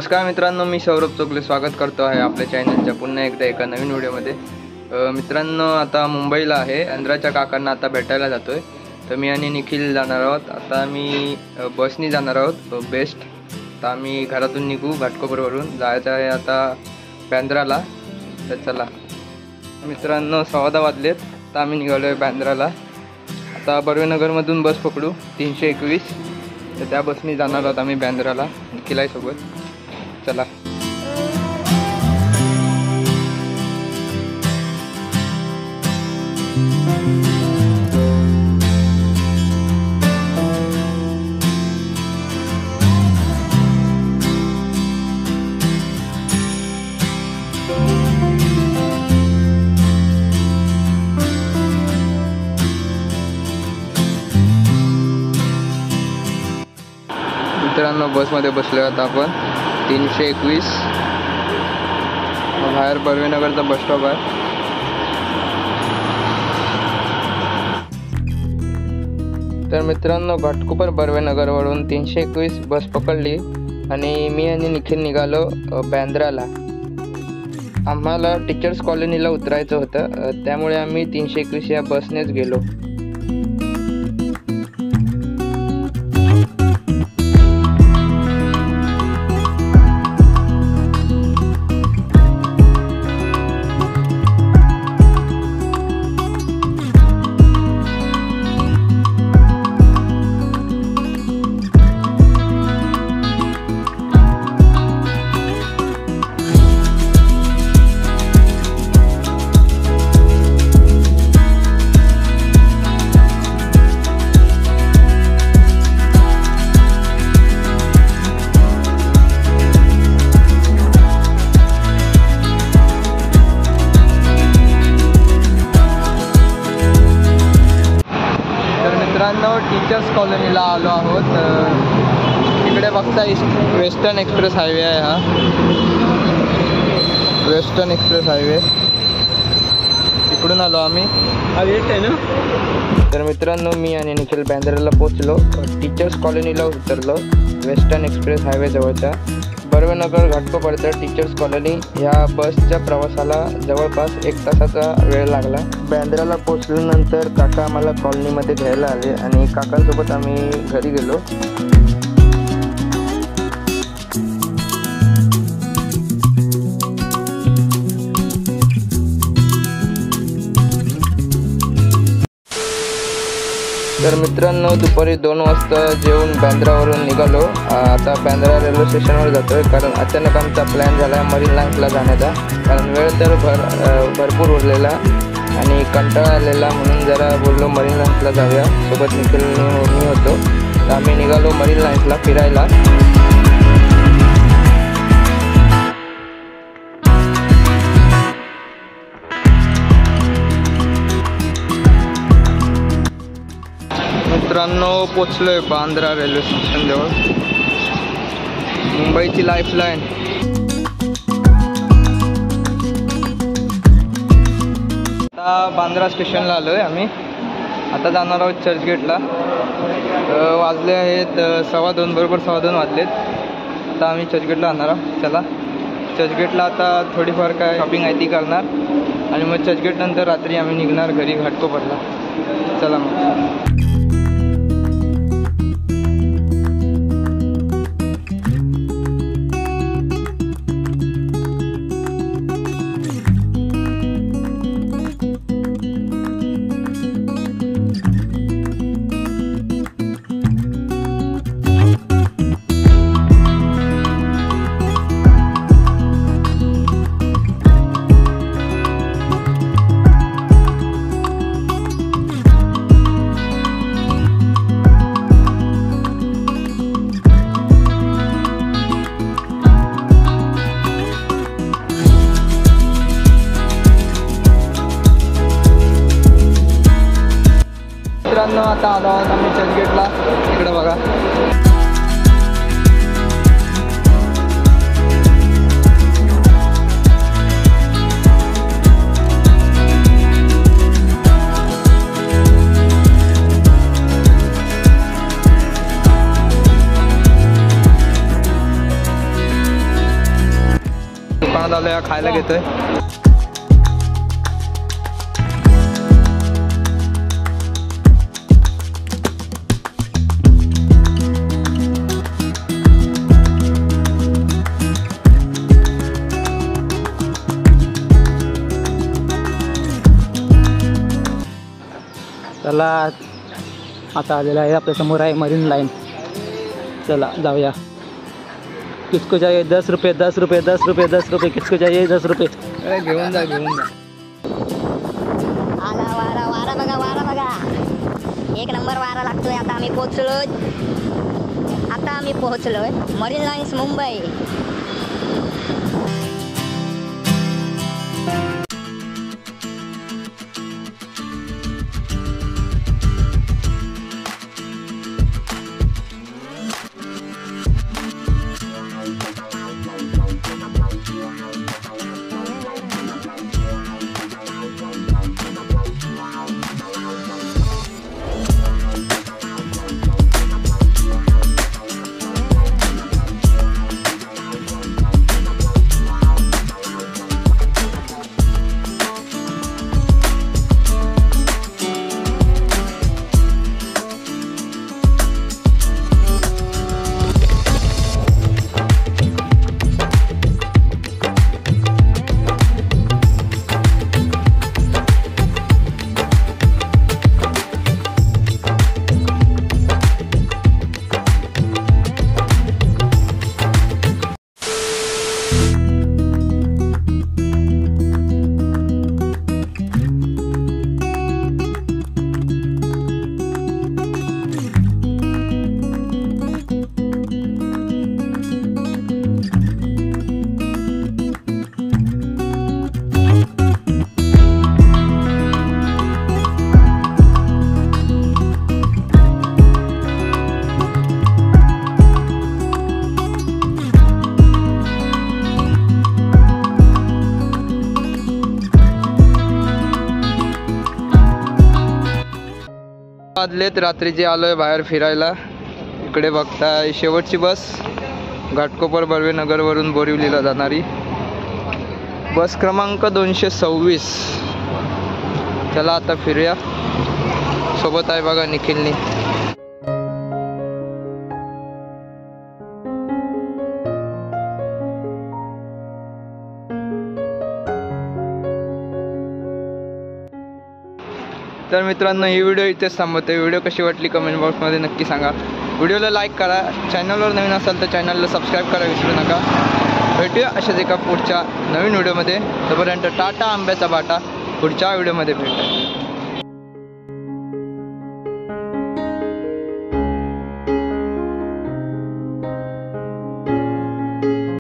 नमस्कार मित्रांनो, मी सौरभ चोगले स्वागत करतो आहे आपल्या चॅनलच्या पुन्हा एकदा एका नवीन व्हिडिओमध्ये। मित्रांनो, आता मुंबईला आहे, अंद्राच्या काकांना आता भेटायला जातोय। तर मी आणि निखिल जाणार आहोत। आता मी बसनी जाणार आहोत बेस्ट। तर आम्ही घरातून निघू, घाटकोपरवरून जायचं आहे आता बँद्राला। तर चला मित्रांनो, 10:15 वाजलेत, तर आम्ही निघालो आहे बँद्राला। आता बर्वेनगरमधून बस पकडू 321, तर त्या बसनी जाणार आहोत आम्ही बँद्राला निखिलाई सोबत। चला मित्रांनो, बसमध्ये बसलो आहोत आपण 321 बाहेर बर्वेनगरचा बस स्टॉप आहे। तर मित्रांनो, घाटकोपर बर्वेनगरवरून 321 बस पकडली आणि मी आणि निखिल निघालो बँद्राला। आम्हाला टीचर्स कॉलनीला उतरायचं होतं, त्यामुळे आम्ही 321 या बसनेच गेलो। टीचर्स कॉलनीला आलो आहोत। इकडे बघता वेस्टर्न एक्सप्रेस हायवे आहे, हा वेस्टर्न एक्सप्रेस हायवे, इकडून आलो आम्ही। हा वेस्ट आहे ना। तर मित्रांनो, मी आणि निखिल बँद्राला पोचलो, टीचर्स कॉलनीला उतरलो वेस्टर्न एक्सप्रेस हायवे जवळच्या। बर्वेनगर घाटकोपरचं टीचर्स कॉलनी ह्या बसच्या प्रवासाला जवळपास 1 तासाचा वेळ लागला। बँद्राला पोचल्यानंतर काका आम्हाला कॉलनीमध्ये घ्यायला आले आणि काकांसोबत आम्ही घरी गेलो। तर मित्रांनो, दुपारी 2 वाजता जेवून बँद्रावरून निघालो। आता बँद्रा रेल्वे स्टेशनवर जातोय, कारण अचानक आमचा प्लॅन झाला आहे मरीन लाईन्सला जाण्याचा। कारण वेळ तर भरपूर उरलेला आणि कंटाळा आलेला, म्हणून जरा बोललो मरीन लाईन्सला जाऊया। सोबत निखिल मी होतो, तर आम्ही निघालो मरीन लाईन्सला फिरायला। मित्रांनो, पोचलोय बांद्रा रेल्वे स्टेशन जवळ, मुंबईची लाईफलाईन। आता बांद्रा स्टेशनला आलोय आम्ही। आता जाणार आहोत चर्चगेटला। वाजले आहेत 2:15, बरोबर 2:15 वाजलेत। आता आम्ही चर्चगेटला जाणार आहोत। चला चर्चगेटला आता थोडीफार काय शॉपिंग आहे ती करणार आणि मग चर्चगेट नंतर रात्री आम्ही निघणार घरी घाटकोपरला। चला मग। मित्रांनो, आता आलो आहोत आम्ही चर्चगेटला। इकडे बघा, आलोय खायला घेतोय. चला आता आलेला आहे आपल्या समोर आहे मरीन लाईन. चला जाऊया. किसको चाहिए 10 रुपये 10 रुपये 10 रुपये 10 रुपये किसको चाहिए 10 रुपये. घेऊन जा घेऊन जा. आला वारा वारा बघा वारा बघा. एक नंबर वारा लागतोय. आता आम्ही पोहोचलोय मरीन लाईन्स मुंबई. वाजलेत रात्रीचे आलोय बाहेर फिरायला. इकडे बघताय शेवटची बस घाटकोपर बर्वेनगरवरून बोरिवलीला जाणारी बस क्रमांक 226. चला आता फिरूया. सोबत आहे बघा निखिलनी. तर मित्रांनो ही व्हिडिओ इथेच थांबवते. व्हिडिओ कशी वाटली कमेंट बॉक्समध्ये नक्की सांगा. व्हिडिओला लाईक करा. चॅनलवर नवीन असाल तर चॅनलला सबस्क्राईब करा विसरू नका. भेटूया अशाच एका पुढच्या नवीन व्हिडिओमध्ये. तोपर्यंत टाटा आंब्याचा बाटा. पुढच्या व्हिडिओमध्ये भेटूया.